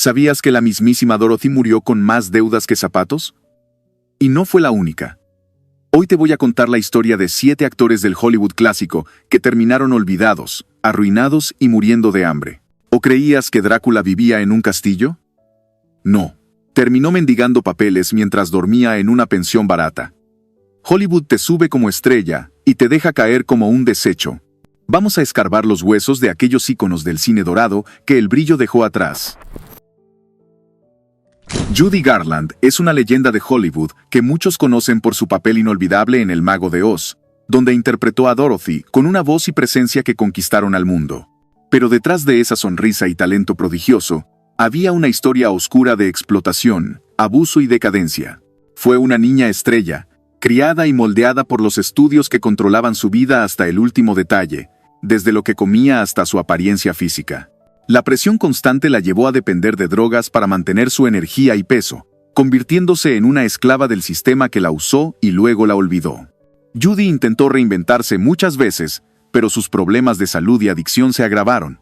¿Sabías que la mismísima Dorothy murió con más deudas que zapatos? Y no fue la única. Hoy te voy a contar la historia de 7 actores del Hollywood clásico que terminaron olvidados, arruinados y muriendo de hambre. ¿O creías que Drácula vivía en un castillo? No. Terminó mendigando papeles mientras dormía en una pensión barata. Hollywood te sube como estrella y te deja caer como un desecho. Vamos a escarbar los huesos de aquellos íconos del cine dorado que el brillo dejó atrás. Judy Garland es una leyenda de Hollywood que muchos conocen por su papel inolvidable en El Mago de Oz, donde interpretó a Dorothy con una voz y presencia que conquistaron al mundo. Pero detrás de esa sonrisa y talento prodigioso, había una historia oscura de explotación, abuso y decadencia. Fue una niña estrella, criada y moldeada por los estudios que controlaban su vida hasta el último detalle, desde lo que comía hasta su apariencia física. La presión constante la llevó a depender de drogas para mantener su energía y peso, convirtiéndose en una esclava del sistema que la usó y luego la olvidó. Judy intentó reinventarse muchas veces, pero sus problemas de salud y adicción se agravaron.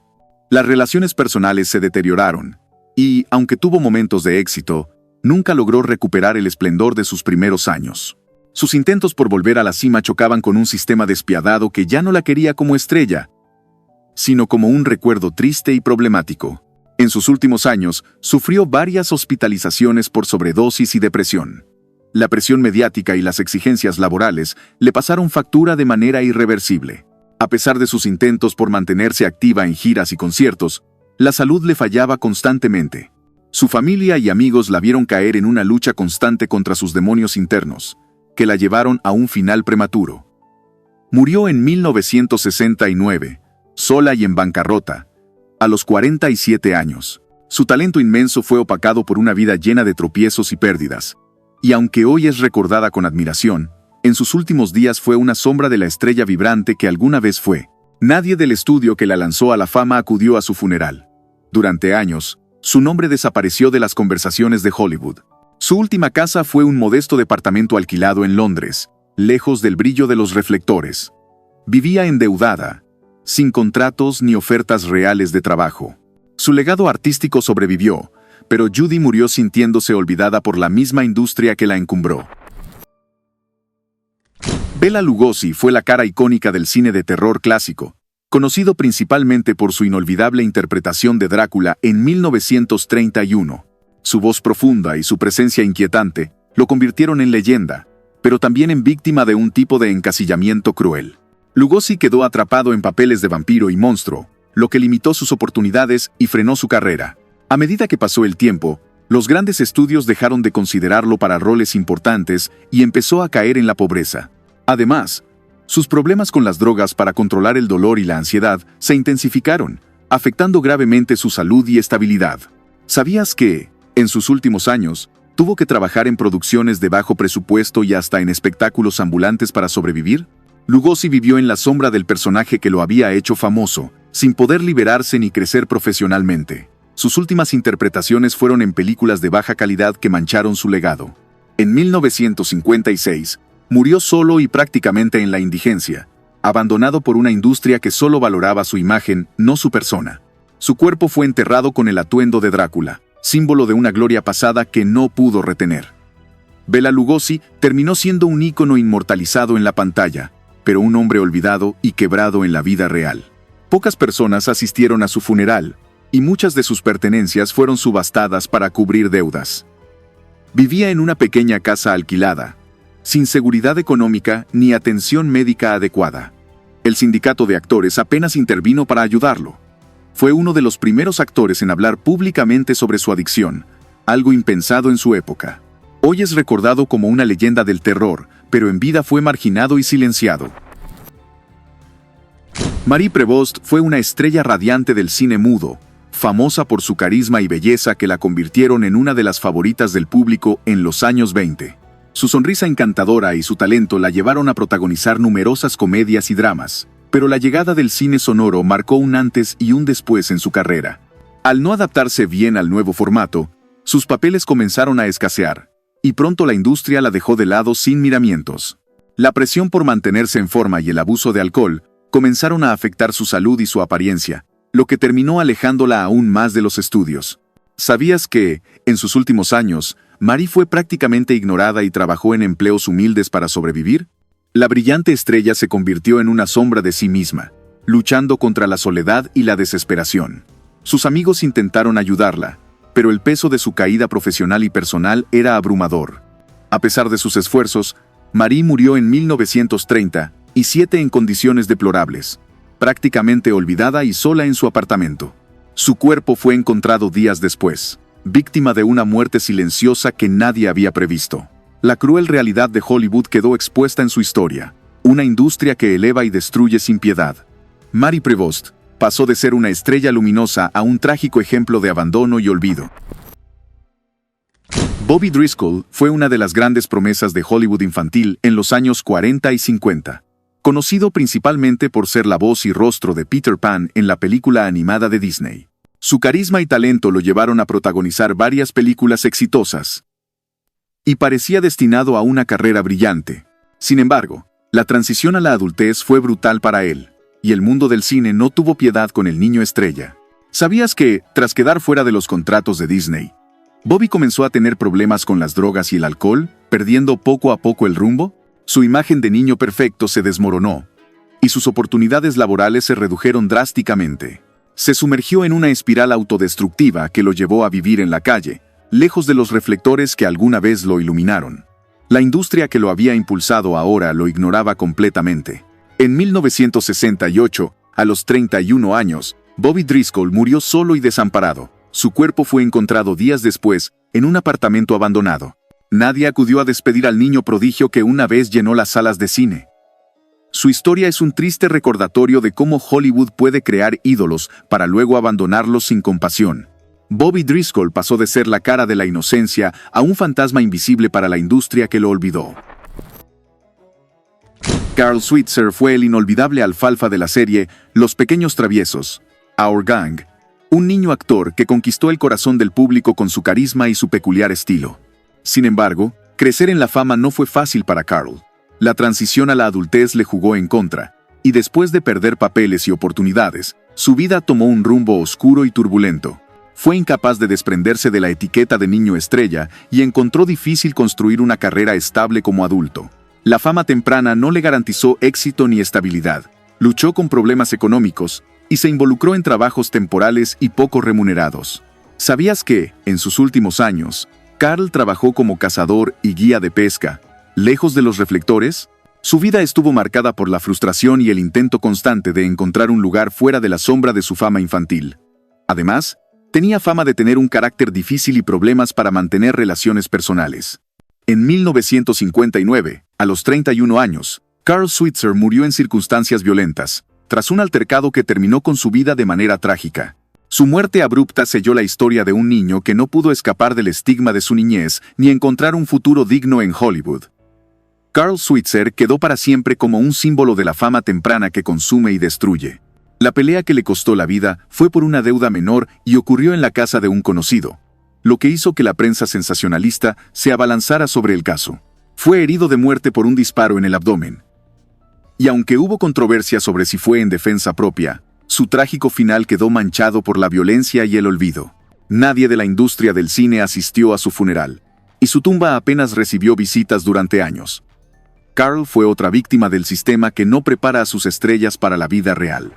Las relaciones personales se deterioraron, y, aunque tuvo momentos de éxito, nunca logró recuperar el esplendor de sus primeros años. Sus intentos por volver a la cima chocaban con un sistema despiadado que ya no la quería como estrella, sino como un recuerdo triste y problemático. En sus últimos años, sufrió varias hospitalizaciones por sobredosis y depresión. La presión mediática y las exigencias laborales le pasaron factura de manera irreversible. A pesar de sus intentos por mantenerse activa en giras y conciertos, la salud le fallaba constantemente. Su familia y amigos la vieron caer en una lucha constante contra sus demonios internos, que la llevaron a un final prematuro. Murió en 1969, sola y en bancarrota, a los 47 años. Su talento inmenso fue opacado por una vida llena de tropiezos y pérdidas. Y aunque hoy es recordada con admiración, en sus últimos días fue una sombra de la estrella vibrante que alguna vez fue. Nadie del estudio que la lanzó a la fama acudió a su funeral. Durante años, su nombre desapareció de las conversaciones de Hollywood. Su última casa fue un modesto departamento alquilado en Londres, lejos del brillo de los reflectores. Vivía endeudada, sin contratos ni ofertas reales de trabajo. Su legado artístico sobrevivió, pero Judy murió sintiéndose olvidada por la misma industria que la encumbró. Bela Lugosi fue la cara icónica del cine de terror clásico, conocido principalmente por su inolvidable interpretación de Drácula en 1931. Su voz profunda y su presencia inquietante lo convirtieron en leyenda, pero también en víctima de un tipo de encasillamiento cruel. Lugosi quedó atrapado en papeles de vampiro y monstruo, lo que limitó sus oportunidades y frenó su carrera. A medida que pasó el tiempo, los grandes estudios dejaron de considerarlo para roles importantes y empezó a caer en la pobreza. Además, sus problemas con las drogas para controlar el dolor y la ansiedad se intensificaron, afectando gravemente su salud y estabilidad. ¿Sabías que, en sus últimos años, tuvo que trabajar en producciones de bajo presupuesto y hasta en espectáculos ambulantes para sobrevivir? Lugosi vivió en la sombra del personaje que lo había hecho famoso, sin poder liberarse ni crecer profesionalmente. Sus últimas interpretaciones fueron en películas de baja calidad que mancharon su legado. En 1956, murió solo y prácticamente en la indigencia, abandonado por una industria que solo valoraba su imagen, no su persona. Su cuerpo fue enterrado con el atuendo de Drácula, símbolo de una gloria pasada que no pudo retener. Bela Lugosi terminó siendo un ícono inmortalizado en la pantalla, pero un hombre olvidado y quebrado en la vida real. Pocas personas asistieron a su funeral, y muchas de sus pertenencias fueron subastadas para cubrir deudas. Vivía en una pequeña casa alquilada, sin seguridad económica ni atención médica adecuada. El sindicato de actores apenas intervino para ayudarlo. Fue uno de los primeros actores en hablar públicamente sobre su adicción, algo impensado en su época. Hoy es recordado como una leyenda del terror, pero en vida fue marginado y silenciado. Marie Prévost fue una estrella radiante del cine mudo, famosa por su carisma y belleza que la convirtieron en una de las favoritas del público en los años 20. Su sonrisa encantadora y su talento la llevaron a protagonizar numerosas comedias y dramas, pero la llegada del cine sonoro marcó un antes y un después en su carrera. Al no adaptarse bien al nuevo formato, sus papeles comenzaron a escasear, y pronto la industria la dejó de lado sin miramientos. La presión por mantenerse en forma y el abuso de alcohol comenzaron a afectar su salud y su apariencia, lo que terminó alejándola aún más de los estudios. ¿Sabías que, en sus últimos años, Marie fue prácticamente ignorada y trabajó en empleos humildes para sobrevivir? La brillante estrella se convirtió en una sombra de sí misma, luchando contra la soledad y la desesperación. Sus amigos intentaron ayudarla, pero el peso de su caída profesional y personal era abrumador. A pesar de sus esfuerzos, Marie murió en 1937 en condiciones deplorables, prácticamente olvidada y sola en su apartamento. Su cuerpo fue encontrado días después, víctima de una muerte silenciosa que nadie había previsto. La cruel realidad de Hollywood quedó expuesta en su historia, una industria que eleva y destruye sin piedad. Marie Prevost pasó de ser una estrella luminosa a un trágico ejemplo de abandono y olvido. Bobby Driscoll fue una de las grandes promesas de Hollywood infantil en los años 40 y 50. Conocido principalmente por ser la voz y rostro de Peter Pan en la película animada de Disney. Su carisma y talento lo llevaron a protagonizar varias películas exitosas, y parecía destinado a una carrera brillante. Sin embargo, la transición a la adultez fue brutal para él, y el mundo del cine no tuvo piedad con el niño estrella. ¿Sabías que, tras quedar fuera de los contratos de Disney, Bobby comenzó a tener problemas con las drogas y el alcohol, perdiendo poco a poco el rumbo? Su imagen de niño perfecto se desmoronó, y sus oportunidades laborales se redujeron drásticamente. Se sumergió en una espiral autodestructiva que lo llevó a vivir en la calle, lejos de los reflectores que alguna vez lo iluminaron. La industria que lo había impulsado ahora lo ignoraba completamente. En 1968, a los 31 años, Bobby Driscoll murió solo y desamparado. Su cuerpo fue encontrado días después, en un apartamento abandonado. Nadie acudió a despedir al niño prodigio que una vez llenó las salas de cine. Su historia es un triste recordatorio de cómo Hollywood puede crear ídolos para luego abandonarlos sin compasión. Bobby Driscoll pasó de ser la cara de la inocencia a un fantasma invisible para la industria que lo olvidó. Carl Switzer fue el inolvidable alfalfa de la serie Los Pequeños Traviesos, Our Gang, un niño actor que conquistó el corazón del público con su carisma y su peculiar estilo. Sin embargo, crecer en la fama no fue fácil para Carl. La transición a la adultez le jugó en contra, y después de perder papeles y oportunidades, su vida tomó un rumbo oscuro y turbulento. Fue incapaz de desprenderse de la etiqueta de niño estrella y encontró difícil construir una carrera estable como adulto. La fama temprana no le garantizó éxito ni estabilidad. Luchó con problemas económicos y se involucró en trabajos temporales y poco remunerados. ¿Sabías que, en sus últimos años, Carl trabajó como cazador y guía de pesca, lejos de los reflectores? Su vida estuvo marcada por la frustración y el intento constante de encontrar un lugar fuera de la sombra de su fama infantil. Además, tenía fama de tener un carácter difícil y problemas para mantener relaciones personales. En 1959, a los 31 años, Carl Switzer murió en circunstancias violentas, tras un altercado que terminó con su vida de manera trágica. Su muerte abrupta selló la historia de un niño que no pudo escapar del estigma de su niñez ni encontrar un futuro digno en Hollywood. Carl Switzer quedó para siempre como un símbolo de la fama temprana que consume y destruye. La pelea que le costó la vida fue por una deuda menor y ocurrió en la casa de un conocido, lo que hizo que la prensa sensacionalista se abalanzara sobre el caso. Fue herido de muerte por un disparo en el abdomen. Y aunque hubo controversia sobre si fue en defensa propia, su trágico final quedó manchado por la violencia y el olvido. Nadie de la industria del cine asistió a su funeral, y su tumba apenas recibió visitas durante años. Carl fue otra víctima del sistema que no prepara a sus estrellas para la vida real.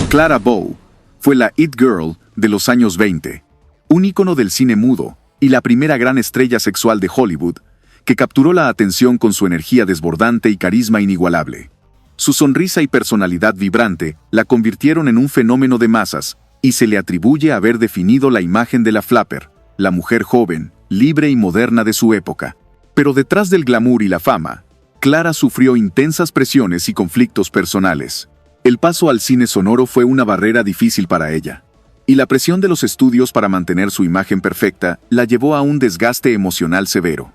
Clara Bow fue la It Girl de los años 20, un ícono del cine mudo y la primera gran estrella sexual de Hollywood, que capturó la atención con su energía desbordante y carisma inigualable. Su sonrisa y personalidad vibrante la convirtieron en un fenómeno de masas, y se le atribuye haber definido la imagen de la flapper, la mujer joven, libre y moderna de su época. Pero detrás del glamour y la fama, Clara sufrió intensas presiones y conflictos personales. El paso al cine sonoro fue una barrera difícil para ella, y la presión de los estudios para mantener su imagen perfecta la llevó a un desgaste emocional severo.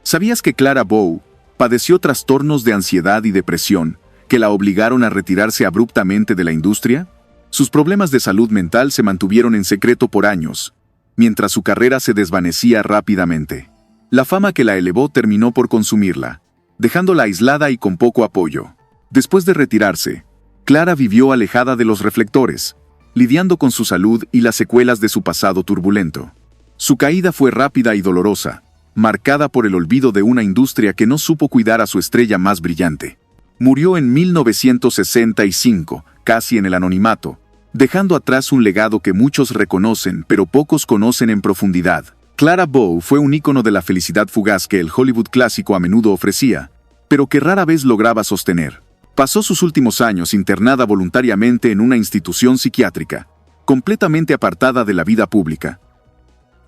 ¿Sabías que Clara Bow padeció trastornos de ansiedad y depresión que la obligaron a retirarse abruptamente de la industria? Sus problemas de salud mental se mantuvieron en secreto por años, mientras su carrera se desvanecía rápidamente. La fama que la elevó terminó por consumirla, dejándola aislada y con poco apoyo. Después de retirarse, Clara vivió alejada de los reflectores, lidiando con su salud y las secuelas de su pasado turbulento. Su caída fue rápida y dolorosa, marcada por el olvido de una industria que no supo cuidar a su estrella más brillante. Murió en 1965, casi en el anonimato, dejando atrás un legado que muchos reconocen pero pocos conocen en profundidad. Clara Bow fue un ícono de la felicidad fugaz que el Hollywood clásico a menudo ofrecía, pero que rara vez lograba sostener. Pasó sus últimos años internada voluntariamente en una institución psiquiátrica, completamente apartada de la vida pública.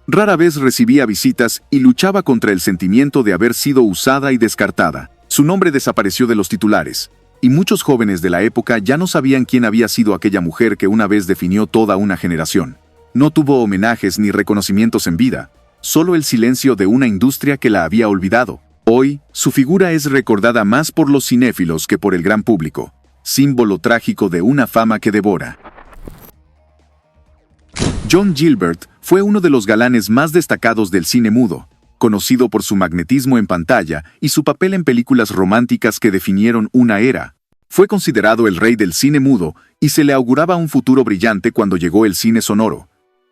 Rara vez recibía visitas y luchaba contra el sentimiento de haber sido usada y descartada. Su nombre desapareció de los titulares, y muchos jóvenes de la época ya no sabían quién había sido aquella mujer que una vez definió toda una generación. No tuvo homenajes ni reconocimientos en vida, solo el silencio de una industria que la había olvidado. Hoy, su figura es recordada más por los cinéfilos que por el gran público, símbolo trágico de una fama que devora. John Gilbert fue uno de los galanes más destacados del cine mudo, conocido por su magnetismo en pantalla y su papel en películas románticas que definieron una era. Fue considerado el rey del cine mudo y se le auguraba un futuro brillante cuando llegó el cine sonoro.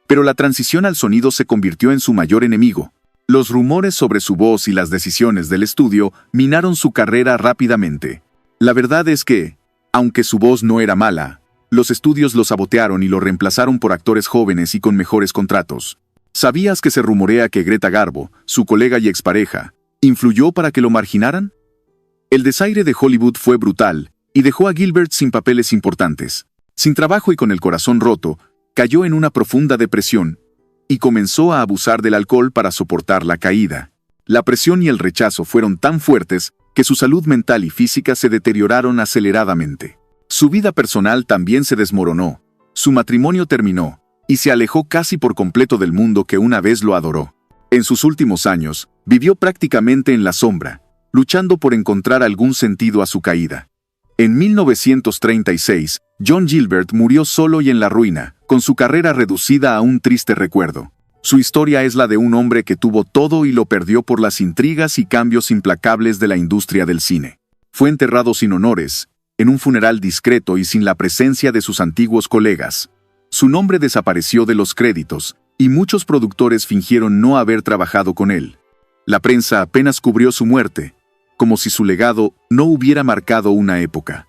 Pero la transición al sonido se convirtió en su mayor enemigo. Los rumores sobre su voz y las decisiones del estudio minaron su carrera rápidamente. La verdad es que, aunque su voz no era mala, los estudios lo sabotearon y lo reemplazaron por actores jóvenes y con mejores contratos. ¿Sabías que se rumorea que Greta Garbo, su colega y expareja, influyó para que lo marginaran? El desaire de Hollywood fue brutal y dejó a Gilbert sin papeles importantes. Sin trabajo y con el corazón roto, cayó en una profunda depresión y comenzó a abusar del alcohol para soportar la caída. La presión y el rechazo fueron tan fuertes que su salud mental y física se deterioraron aceleradamente. Su vida personal también se desmoronó, su matrimonio terminó, y se alejó casi por completo del mundo que una vez lo adoró. En sus últimos años, vivió prácticamente en la sombra, luchando por encontrar algún sentido a su caída. En 1936, John Gilbert murió solo y en la ruina, con su carrera reducida a un triste recuerdo. Su historia es la de un hombre que tuvo todo y lo perdió por las intrigas y cambios implacables de la industria del cine. Fue enterrado sin honores, en un funeral discreto y sin la presencia de sus antiguos colegas. Su nombre desapareció de los créditos, y muchos productores fingieron no haber trabajado con él. La prensa apenas cubrió su muerte, como si su legado no hubiera marcado una época.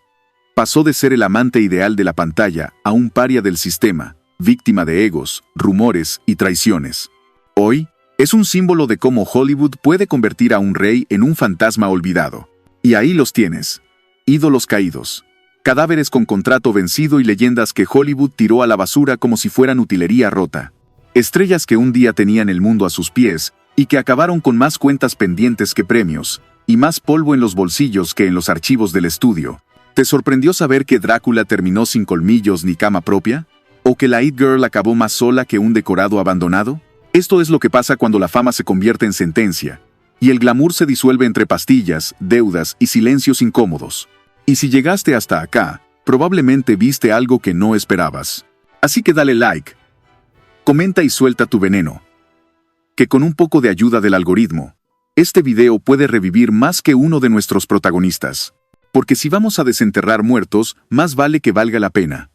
Pasó de ser el amante ideal de la pantalla a un paria del sistema, víctima de egos, rumores y traiciones. Hoy, es un símbolo de cómo Hollywood puede convertir a un rey en un fantasma olvidado. Y ahí los tienes. Ídolos caídos, cadáveres con contrato vencido y leyendas que Hollywood tiró a la basura como si fueran utilería rota. Estrellas que un día tenían el mundo a sus pies y que acabaron con más cuentas pendientes que premios, y más polvo en los bolsillos que en los archivos del estudio. ¿Te sorprendió saber que Drácula terminó sin colmillos ni cama propia? ¿O que la It Girl acabó más sola que un decorado abandonado? Esto es lo que pasa cuando la fama se convierte en sentencia, y el glamour se disuelve entre pastillas, deudas y silencios incómodos. Y si llegaste hasta acá, probablemente viste algo que no esperabas. Así que dale like, comenta y suelta tu veneno. Que con un poco de ayuda del algoritmo, este video puede revivir más que uno de nuestros protagonistas. Porque si vamos a desenterrar muertos, más vale que valga la pena.